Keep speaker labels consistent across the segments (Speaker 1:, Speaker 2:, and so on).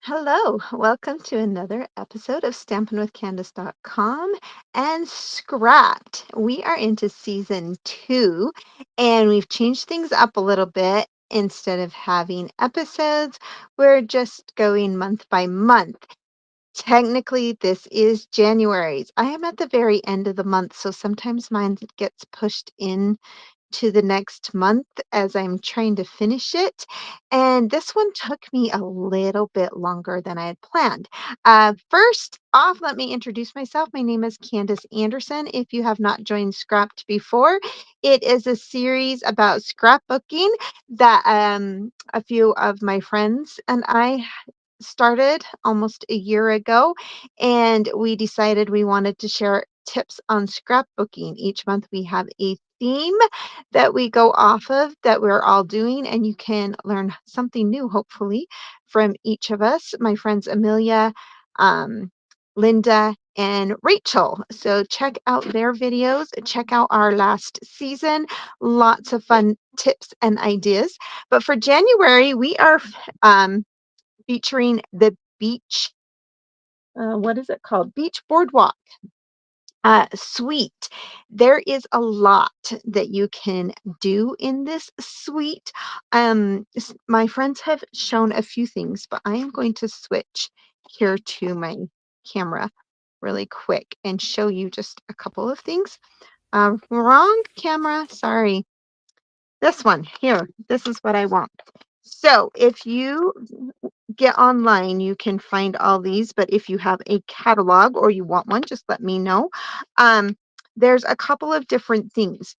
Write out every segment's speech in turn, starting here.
Speaker 1: Hello, welcome to another episode of stampinwithcandice.com and Scrapped. We are into season 2 and we've changed things up a little bit. Instead of having episodes, we're just going month by month. Technically, this is January's. I am at the very end of the month, so sometimes mine gets pushed in to the next month as I'm trying to finish it. And this one took me a little bit longer than I had planned. First off, let me introduce myself. My name is Candice Anderson. If you have not joined Scrapped before, it is a series about scrapbooking that a few of my friends and I started almost a year ago, and we decided we wanted to share tips on scrapbooking. Each month we have a theme that we go off of that we're all doing, and you can learn something new, hopefully, from each of us. My friends Amelia, Linda, and Rachel. So check out their videos, check out our last season. Lots of fun tips and ideas. But for January, we are featuring the beach, what is it called? Beach Boardwalk Suite. There is a lot that you can do in this suite. My friends have shown a few things, but I am going to switch here to my camera really quick and show you just a couple of things. Wrong camera, sorry. This one here, this is what I want. So if you get online, you can find all these, but if you have a catalog or you want one, just let me know. Um, there's a couple of different things.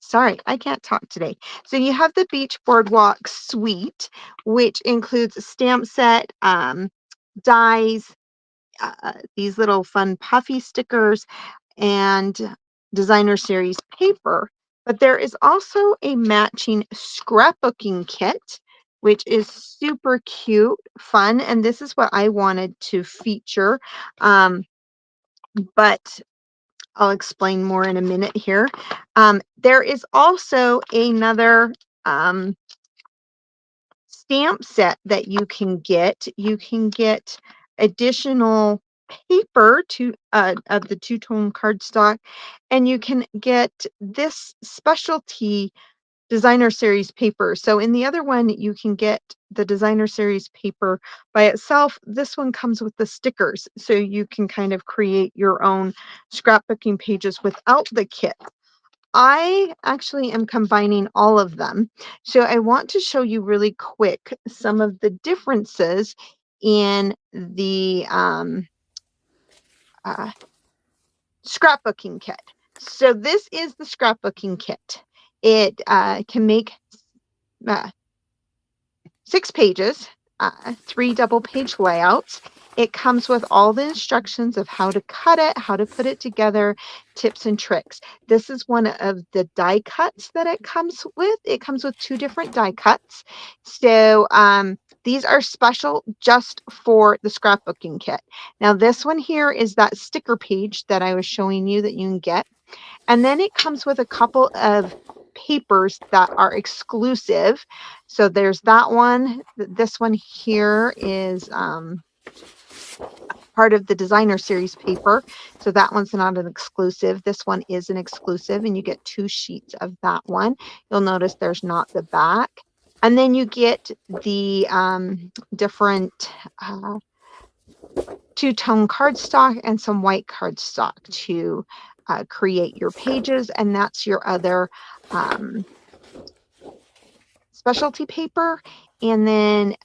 Speaker 1: Sorry, I can't talk today. So you have the Beach Boardwalk Suite, which includes a stamp set, dies, these little fun puffy stickers, and designer series paper. But there is also a matching scrapbooking kit, which is super cute, fun, and this is what I wanted to feature. But I'll explain more in a minute here. There is also another stamp set that you can get. You can get additional paper to of the two-tone cardstock, and you can get this specialty designer series paper. So in the other one, you can get the designer series paper by itself. This one comes with the stickers, so you can kind of create your own scrapbooking pages without the kit. I actually am combining all of them. So I want to show you really quick some of the differences in the uh, scrapbooking kit. So this is the scrapbooking kit. It can make uh, 6 pages, 3 double page layouts. It comes with all the instructions of how to cut it, how to put it together, tips and tricks. This is one of the die cuts that it comes with. It comes with 2 different die cuts. So these are special just for the scrapbooking kit. Now this one here is that sticker page that I was showing you that you can get. And then it comes with a couple of papers that are exclusive. So there's that one. This one here is part of the designer series paper. So that one's not an exclusive. This one is an exclusive, and you get 2 sheets of that one. You'll notice there's not the back. And then you get the different two-tone cardstock and some white cardstock to create your pages, and that's your other specialty paper, and then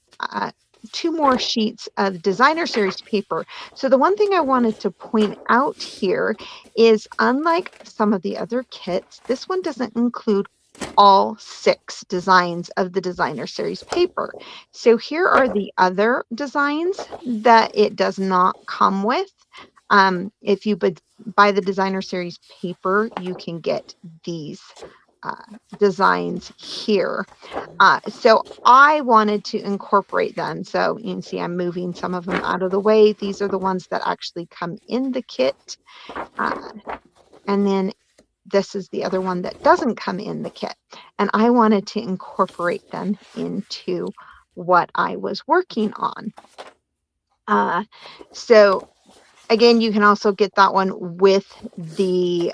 Speaker 1: 2 more sheets of designer series paper. So the one thing I wanted to point out here is, unlike some of the other kits, this one doesn't include all 6 designs of the designer series paper. So here are the other designs that it does not come with. If you buy the designer series paper, you can get these designs here. So I wanted to incorporate them. So you can see I'm moving some of them out of the way. These are the ones that actually come in the kit. And then this is the other one that doesn't come in the kit. And I wanted to incorporate them into what I was working on. Uh, so again, you can also get that one with the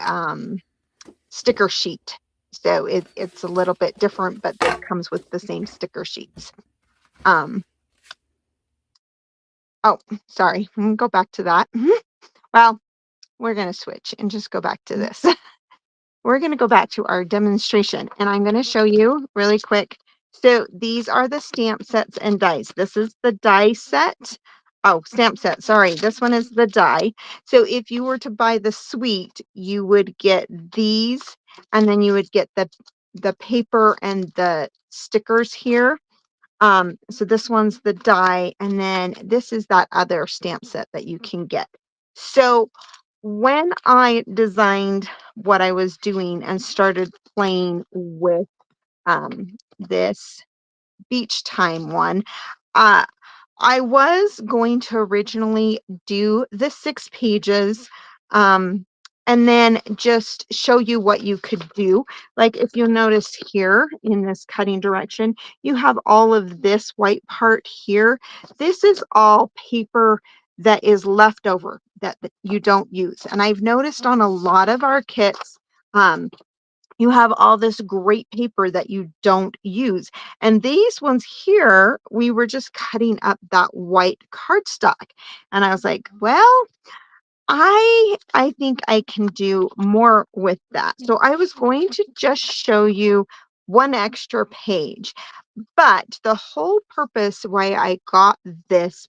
Speaker 1: sticker sheet. So it's a little bit different, but it comes with the same sticker sheets. Um, oh, sorry, go back to that. Well, we're going to switch and just go back to this. We're going to go back to our demonstration, and I'm going to show you really quick. So these are the stamp sets and dies. This is the die set. Oh, stamp set. Sorry. This one is the die. So if you were to buy the suite, you would get these, and then you would get the paper and the stickers here. So this one's the die, and then this is that other stamp set that you can get. So when I designed what I was doing and started playing with this beach time one, uh, I was going to originally do the 6 pages, um, and then just show you what you could do. Like if you'll notice here in this cutting direction, you have all of this white part here. This is all paper that is left over that you don't use. And I've noticed on a lot of our kits, you have all this great paper that you don't use. And these ones here, we were just cutting up that white cardstock. And I was like, well, I think I can do more with that. So I was going to just show you one extra page. But the whole purpose why I got this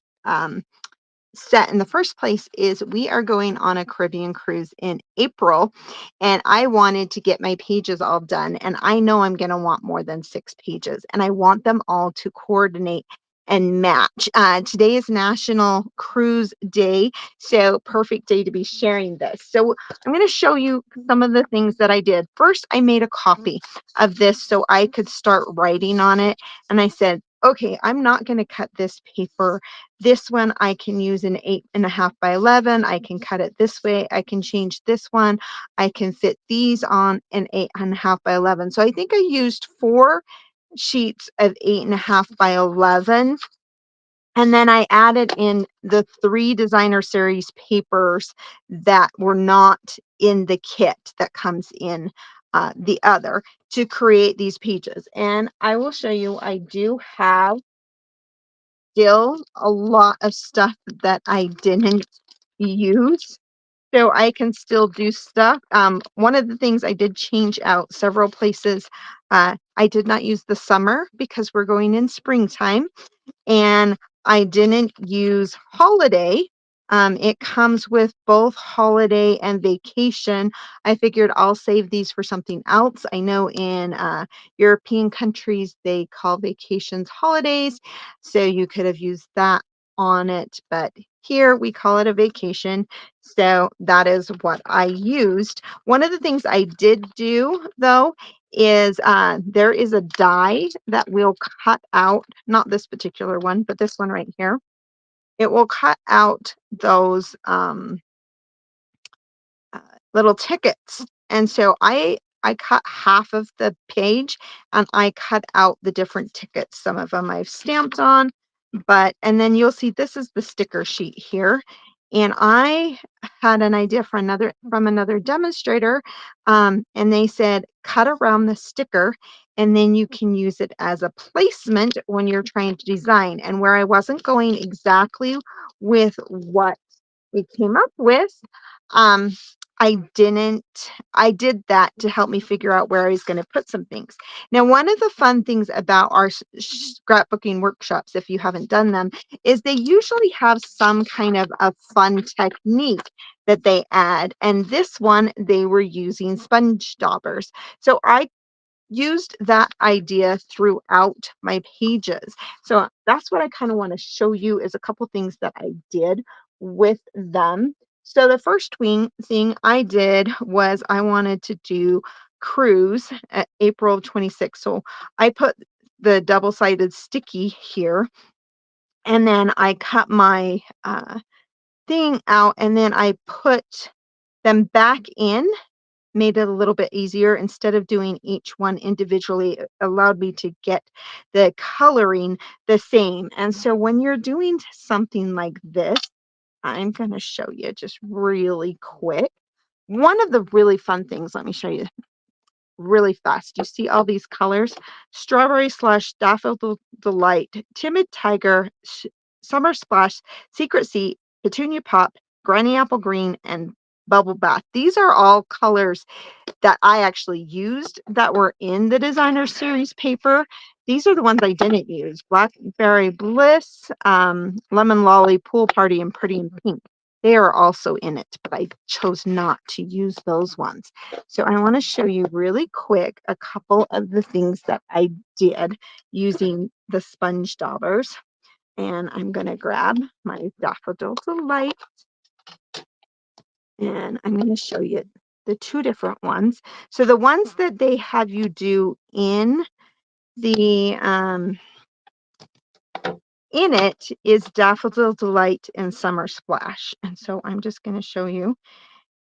Speaker 1: set in the first place is we are going on a Caribbean cruise in April, and I wanted to get my pages all done, and I know I'm going to want more than 6 pages, and I want them all to coordinate and match. Today is National Cruise Day, so perfect day to be sharing this. So I'm going to show you some of the things that I did. First, I made a copy of this so I could start writing on it, and I said, okay, I'm not going to cut this paper. This one I can use an 8.5 by 11. I can cut it this way. I can change this one. I can fit these on an 8.5 by 11. So I think I used 4 sheets of 8.5 by 11. And then I added in the 3 designer series papers that were not in the kit that comes in the other to create these pages. And I will show you, I do have still a lot of stuff that I didn't use. So I can still do stuff. One of the things I did change out several places. I did not use the summer because we're going in springtime, and I didn't use holiday. It comes with both holiday and vacation. I figured I'll save these for something else. I know in European countries, they call vacations holidays. So you could have used that on it. But here we call it a vacation. So that is what I used. One of the things I did do, though, is there is a die that will cut out, not this particular one, but this one right here. It will cut out those uh, little tickets. And so I cut half of the page and I cut out the different tickets. Some of them I've stamped on, but and then you'll see this is the sticker sheet here. And I had an idea for another demonstrator, and they said cut around the sticker, and then you can use it as a placement when you're trying to design. And where I wasn't going exactly with what we came up with, um, I did that to help me figure out where I was going to put some things. Now, one of the fun things about our scrapbooking workshops, if you haven't done them, is they usually have some kind of a fun technique that they add. And this one, they were using sponge daubers. So I used that idea throughout my pages. So that's what I kind of want to show you is a couple things that I did with them. So the first thing I did was I wanted to do cruise at April of 26. So I put the double-sided sticky here, and then I cut my thing out, and then I put them back in made it a little bit easier. Instead of doing each one individually, it allowed me to get the coloring the same. And so when you're doing something like this, I'm going to show you just really quick. One of the really fun things, let me show you really fast. You see all these colors? Strawberry Slush, Daffodil Delight, Timid Tiger, Summer Splash, Secret Sea, Petunia Pop, Granny Apple Green, and Bubble Bath. These are all colors that I actually used that were in the designer series paper. These are the ones I didn't use. Blackberry Bliss, Lemon Lolly, Pool Party, and Pretty in Pink. They are also in it, but I chose not to use those ones. So I want to show you really quick a couple of the things that I did using the sponge daubers. And I'm going to grab my Daffodil Delight, and I'm going to show you the two different ones. So the ones that they have you do the in it is Daffodil Delight and Summer Splash. And so I'm just going to show you,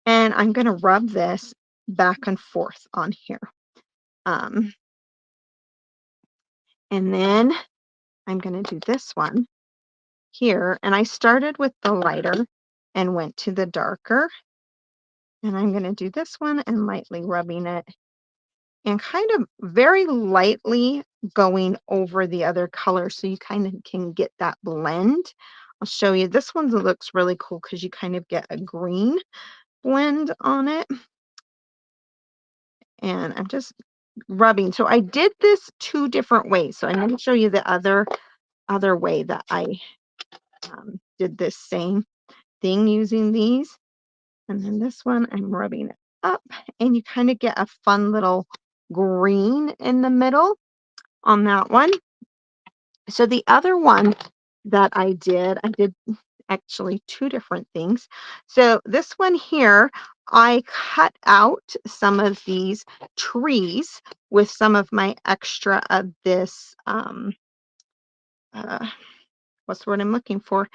Speaker 1: and I'm going to rub this back and forth on here. And then I'm going to do this one here. And I started with the lighter and went to the darker. And I'm going to do this one and lightly rubbing it and kind of very lightly going over the other color so you kind of can get that blend. I'll show you. This one looks really cool because you kind of get a green blend on it. And I'm just rubbing. So I did this two different ways. So I'm going to show you the other way that I did this same thing using these. And then this one, I'm rubbing it up, and you kind of get a fun little green in the middle on that one. So the other one that I did actually two different things. So this one here, I cut out some of these trees with some of my extra of this, what's the word I'm looking for?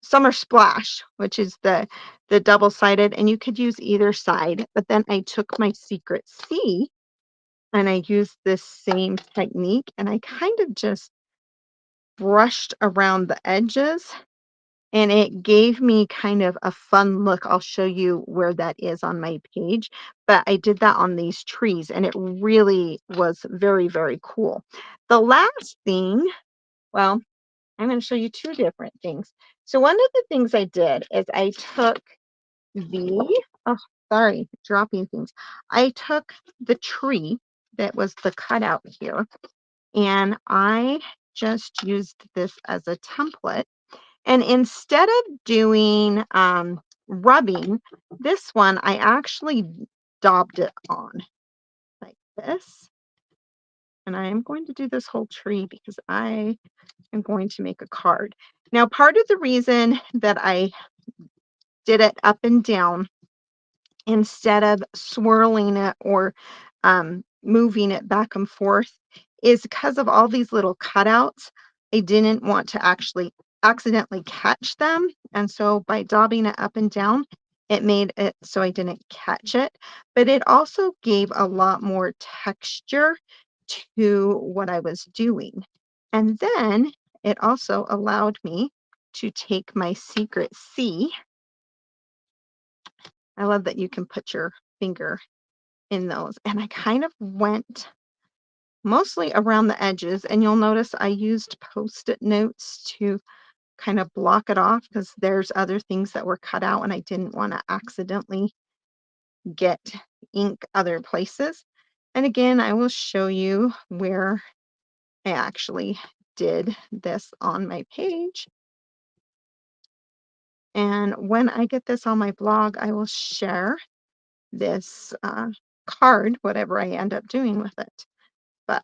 Speaker 1: Summer Splash, which is the double-sided, and you could use either side. But then I took my Secret Sea and I used this same technique, and I kind of just brushed around the edges, and it gave me kind of a fun look. I'll show you where that is on my page, but I did that on these trees, and it really was very, very cool. The last thing, well, I'm going to show you two different things. So one of the things I did is I took oh, sorry, dropping things. I took the tree that was the cutout here, and I just used this as a template. And instead of doing rubbing, this one I actually daubed it on like this. And I am going to do this whole tree because I am going to make a card. Now, part of the reason that I did it up and down instead of swirling it or moving it back and forth is because of all these little cutouts. I didn't want to actually accidentally catch them. And so by daubing it up and down, it made it so I didn't catch it. But it also gave a lot more texture to what I was doing. And then it also allowed me to take my Secret Sea. I love that you can put your finger in those. And I kind of went mostly around the edges. And you'll notice I used Post-it notes to kind of block it off because there's other things that were cut out and I didn't want to accidentally get ink other places. And again, I will show you where I actually did this on my page. And when I get this on my blog, I will share this card, whatever I end up doing with it. But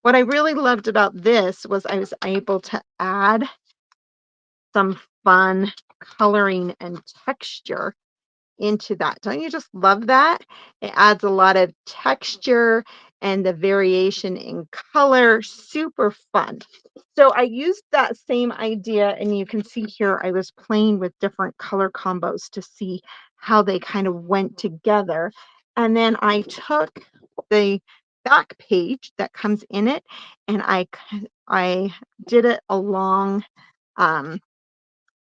Speaker 1: what I really loved about this was I was able to add some fun coloring and texture into that. Don't you just love that? It adds a lot of texture. and the variation in color, super fun. So I used that same idea, and you can see here I was playing with different color combos to see how they kind of went together. And then I took the back page that comes in it, and I did it along um,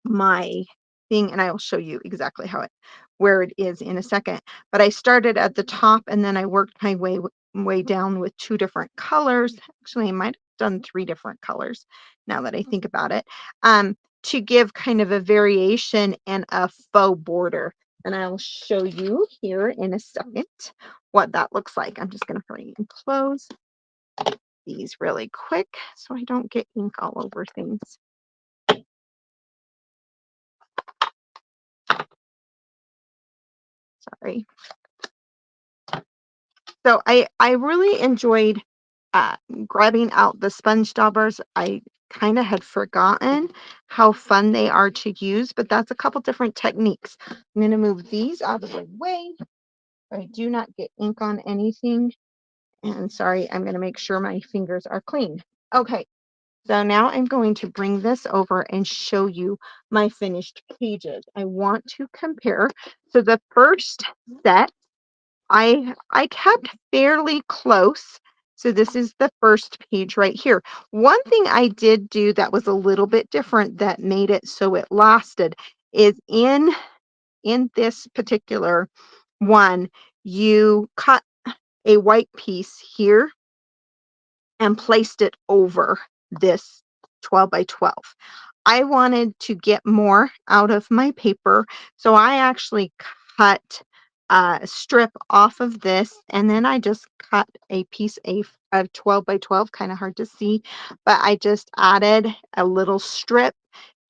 Speaker 1: my thing, and I will show you exactly how it where it is in a second. But I started at the top, and then I worked my way down with two different colors. Actually, I might have done three different colors now that I think about it, to give kind of a variation and a faux border. And I'll show you here in a second what that looks like. I'm just going to hurry and close these really quick so I don't get ink all over things. Sorry. So I really enjoyed uh, grabbing out the sponge daubers. I kind of had forgotten how fun they are to use, but that's a couple different techniques. I'm going to move these out of the way so I do not get ink on anything. And sorry, I'm going to make sure my fingers are clean. Okay, so now I'm going to bring this over and show you my finished pages. I want to compare. So the first set I kept fairly close. So this is the first page right here. One thing I did do that was a little bit different that made it so it lasted is in this particular one, you cut a white piece here and placed it over this 12 by 12. I wanted to get more out of my paper, so I actually cut a strip off of this, and then I just cut a piece of 12 by 12, kind of hard to see, but I just added a little strip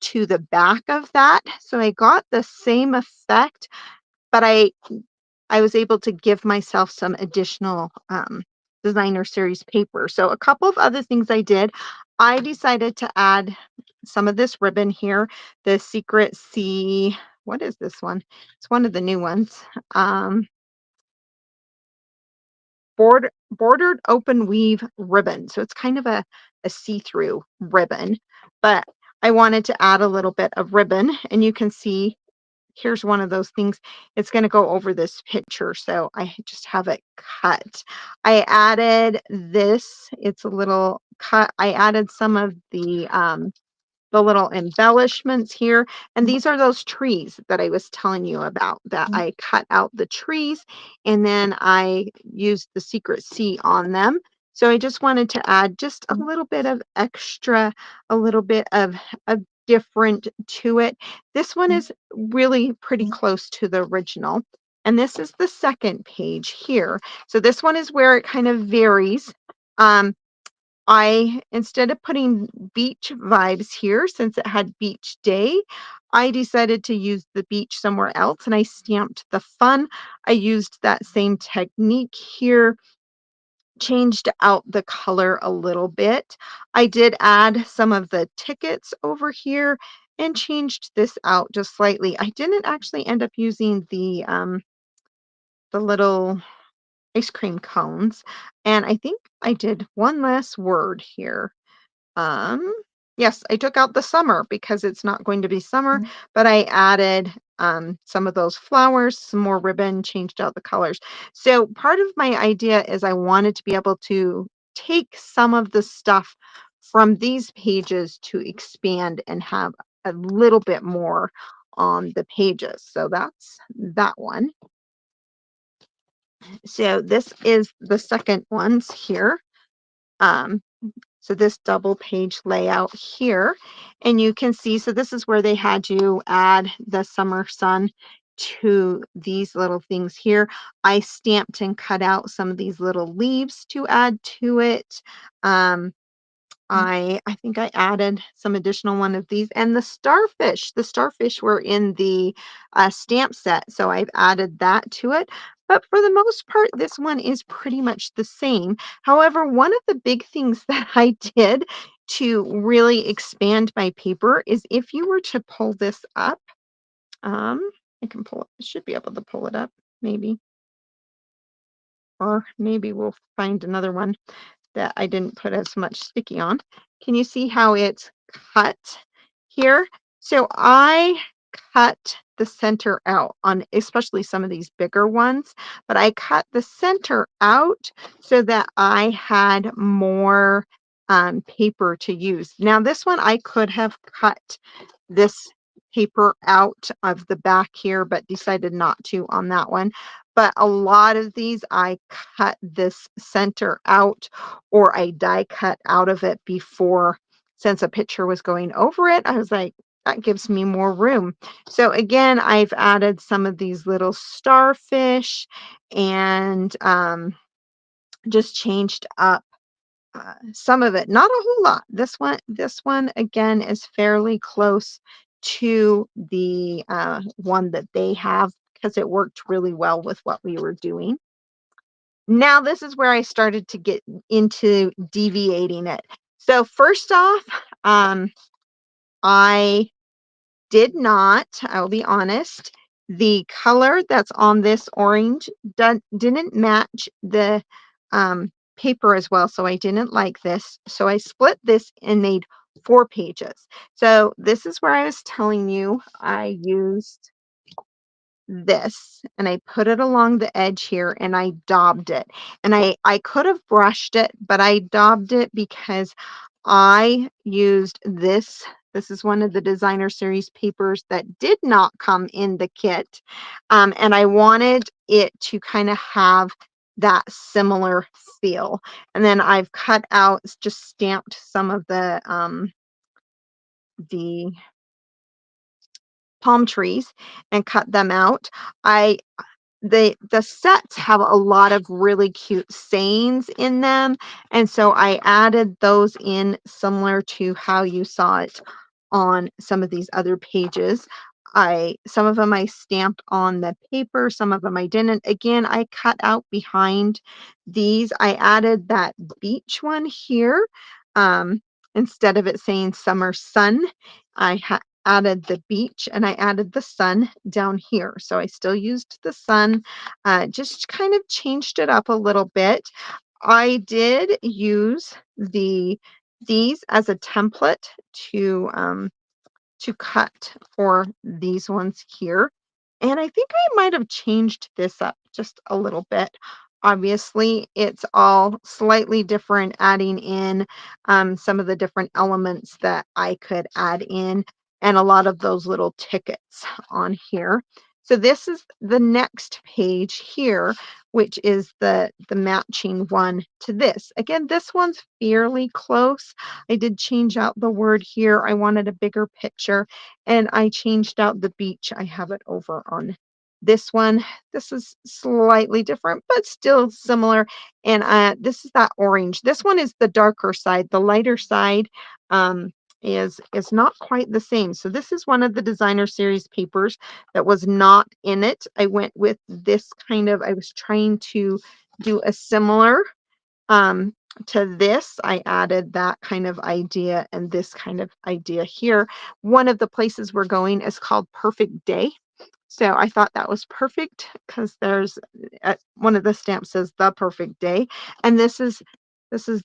Speaker 1: to the back of that. So I got the same effect, but I was able to give myself some additional designer series paper. So a couple of other things I did, I decided to add some of this ribbon here, the Secret C, what is this one? It's one of the new ones. Bordered open weave ribbon. So it's kind of a see-through ribbon, but I wanted to add a little bit of ribbon, and you can see here's one of those things. It's going to go over this picture, so I just have it cut. I added this. It's a little cut. I added some of the little embellishments here, and these are those trees that I was telling you about that I cut out the trees, and then I used the Secret C on them. So I just wanted to add just a little bit of extra, a little bit of different to it. This one is really pretty close to the original. And this is the second page here. So this one is where it kind of varies. Instead of putting beach vibes here, since it had beach day, I decided to use the beach somewhere else, and I stamped the fun. I used that same technique here, changed out the color a little bit. I did add some of the tickets over here and changed this out just slightly. I didn't actually end up using the little ice cream cones, and I think I did one last word here. Um, yes, I took out the summer because it's not going to be summer, but I added some of those flowers, some more ribbon, changed out the colors. So part of my idea is I wanted to be able to take some of the stuff from these pages to expand and have a little bit more on the pages. So that's that one. So this is the second ones here. Um, so this double page layout here, and you can see, so this is where they had you add the summer sun to these little things here. I stamped and cut out some of these little leaves to add to it. Um, I think I added some additional one of these, and the starfish. The starfish were in the stamp set, so I've added that to it. But for the most part, this one is pretty much the same. However, one of the big things that I did to really expand my paper is if you were to pull this up, I can pull it, should be able to pull it up, maybe. or maybe we'll find another one that I didn't put as much sticky on. Can you see how it's cut here? So I cut the center out on especially some of these bigger ones, but I cut the center out so that I had more paper to use. Now this one I could have cut this paper out of the back here, but decided not to on that one. But a lot of these I cut this center out or I die cut out of it before, since a picture was going over it. I was like, that gives me more room. So again, I've added some of these little starfish and just changed up some of it, not a whole lot. This one again is fairly close to the one that they have because it worked really well with what we were doing. Now this is where I started to get into deviating it. So first off, I did not, I'll be honest, the color that's on this orange didn't match the paper as well, so I didn't like this. So I split this and made 4 pages. So this is where I was telling you I used this and I put it along the edge here and I daubed it. And I could have brushed it, but I daubed it because I used this. This is one of the designer series papers that did not come in the kit. And I wanted it to kind of have that similar feel. And then I've cut out, just stamped some of the palm trees and cut them out. I the sets have a lot of really cute sayings in them, and so I added those in similar to how you saw it on some of these other pages. Some of them I stamped on the paper, some of them I didn't. Again, I cut out behind these. I added that beach one here. Um, Instead of it saying summer sun, added the beach and I added the sun down here. So I still used the sun, just kind of changed it up a little bit. I did use these as a template to cut for these ones here. And I think I might have changed this up just a little bit. Obviously, it's all slightly different, adding in some of the different elements that I could add in and a lot of those little tickets on here. So this is the next page here, which is the matching one to this. Again, this one's fairly close. I did change out the word here. I wanted a bigger picture and I changed out the beach. I have it over on this one. This is slightly different, but still similar. And this is that orange. This one is the darker side. The lighter side is not quite the same. So this is one of the designer series papers that was not in it. I went with this kind of, I was trying to do a similar um, to this. I added that kind of idea and this kind of idea here. One of the places we're going is called Perfect Day. So I thought that was perfect because there's one of the stamps says the perfect day. And this is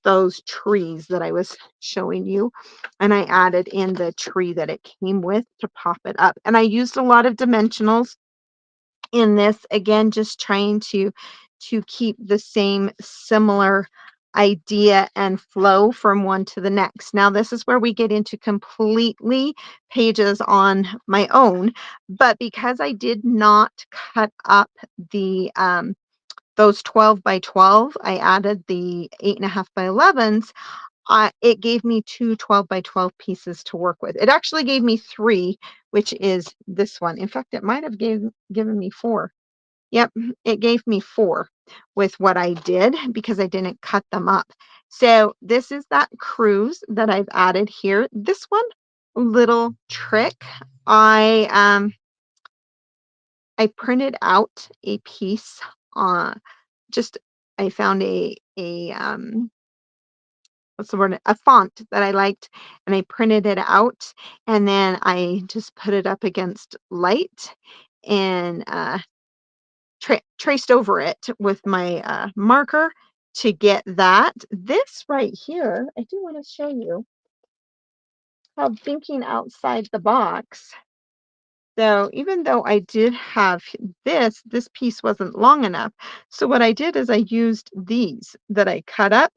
Speaker 1: those trees that I was showing you. And I added in the tree that it came with to pop it up. And I used a lot of dimensionals in this, again, just trying to keep the same similar idea and flow from one to the next. Now this is where we get into completely pages on my own, but because I did not cut up the those 12 by 12, I added the 8.5 by 11s. It gave me two 12 by 12 pieces to work with. It actually gave me three, which is this one. In fact, it might have given me four. Yep, it gave me four with what I did because I didn't cut them up. So this is that cruise that I've added here. This one, little trick. I printed out a piece on just I found a what's the word? A font that I liked, and I printed it out, and then I just put it up against light and traced over it with my marker to get that. This right here, I do want to show you how thinking outside the box. So even though I did have this piece wasn't long enough. So what I did is I used these that I cut up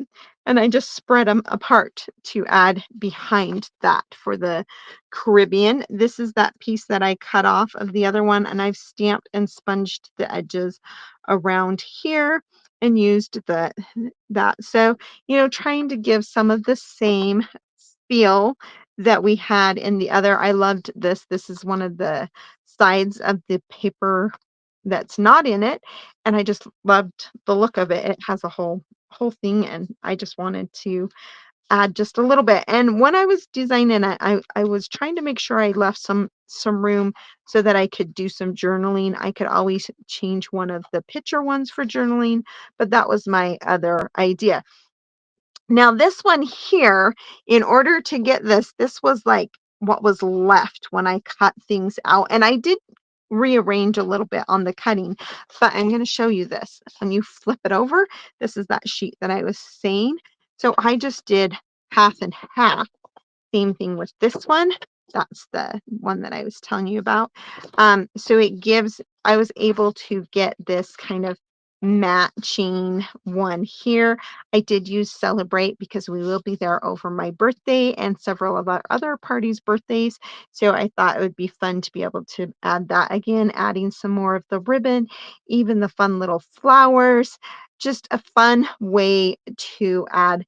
Speaker 1: and I just spread them apart to add behind that for the Caribbean. This is that piece that I cut off of the other one, and I've stamped and sponged the edges around here and used that. So, trying to give some of the same feel that we had in the other. I loved this. This is one of the sides of the paper that's not in it, and I just loved the look of it. It has a whole thing, and I just wanted to add just a little bit. And when I was designing it, I was trying to make sure I left some room so that I could do some journaling. I could always change one of the picture ones for journaling, but that was my other idea. Now, this one here, in order to get this was like what was left when I cut things out. And I did rearrange a little bit on the cutting, but I'm going to show you this. When you flip it over, this is that sheet that I was saying. So I just did half and half. Same thing with this one. That's the one that I was telling you about. So I was able to get this kind of matching one here. I did use Celebrate because we will be there over my birthday and several of our other parties' birthdays. So I thought it would be fun to be able to add that again, adding some more of the ribbon, even the fun little flowers, just a fun way to add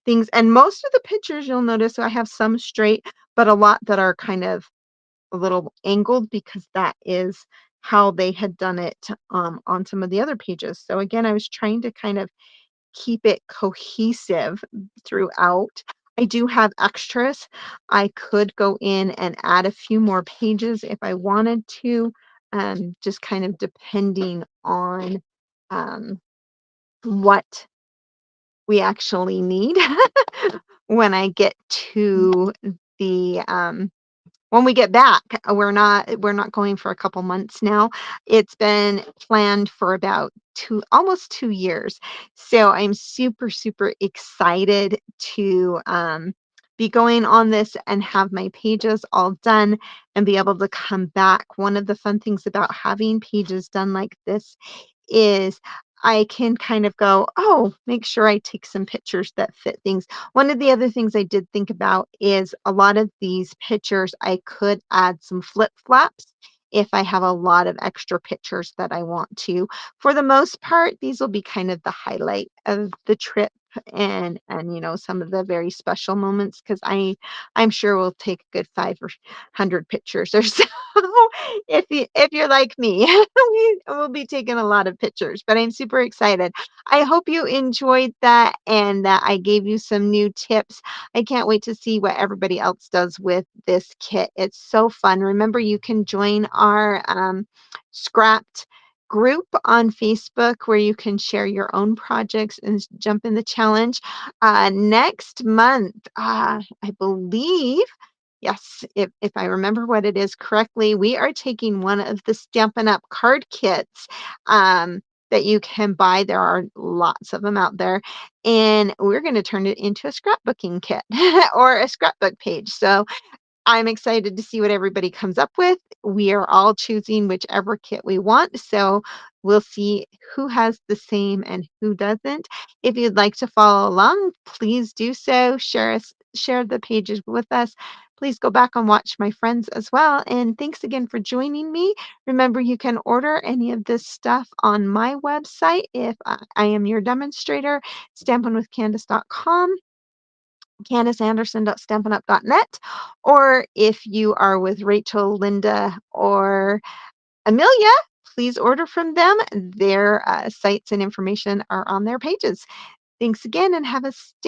Speaker 1: things. And most of the pictures you'll notice, so I have some straight, but a lot that are kind of a little angled because that is how they had done it on some of the other pages. So again, I was trying to kind of keep it cohesive throughout. I do have extras. I could go in and add a few more pages if I wanted to, just kind of depending on um, what we actually need when I get to the when we get back. We're not going for a couple months now. It's been planned for about almost 2 years. So I'm super, super excited to be going on this and have my pages all done and be able to come back. One of the fun things about having pages done like this is I can kind of go, oh, make sure I take some pictures that fit things. One of the other things I did think about is a lot of these pictures, I could add some flip flaps if I have a lot of extra pictures that I want to. For the most part, these will be kind of the highlight of the trip and some of the very special moments because I'm sure we'll take a good 500 pictures or so. If you're like me, we will be taking a lot of pictures, but I'm super excited. I hope you enjoyed that and that I gave you some new tips. I can't wait to see what everybody else does with this kit. It's so fun. Remember, you can join our Scrapped group on Facebook where you can share your own projects and jump in the challenge. Next month, I believe. Yes, if I remember what it is correctly, we are taking one of the Stampin' Up! Card kits that you can buy. There are lots of them out there. And we're going to turn it into a scrapbooking kit or a scrapbook page. So I'm excited to see what everybody comes up with. We are all choosing whichever kit we want. So we'll see who has the same and who doesn't. If you'd like to follow along, please do so. Share the pages with us. Please go back and watch my friends as well. And thanks again for joining me. Remember, you can order any of this stuff on my website if I am your demonstrator, stampinwithcandice.com. CandiceAnderson.stampinup.net, or if you are with Rachel, Linda, or Amelia, please order from them. Their sites and information are on their pages. Thanks again and have a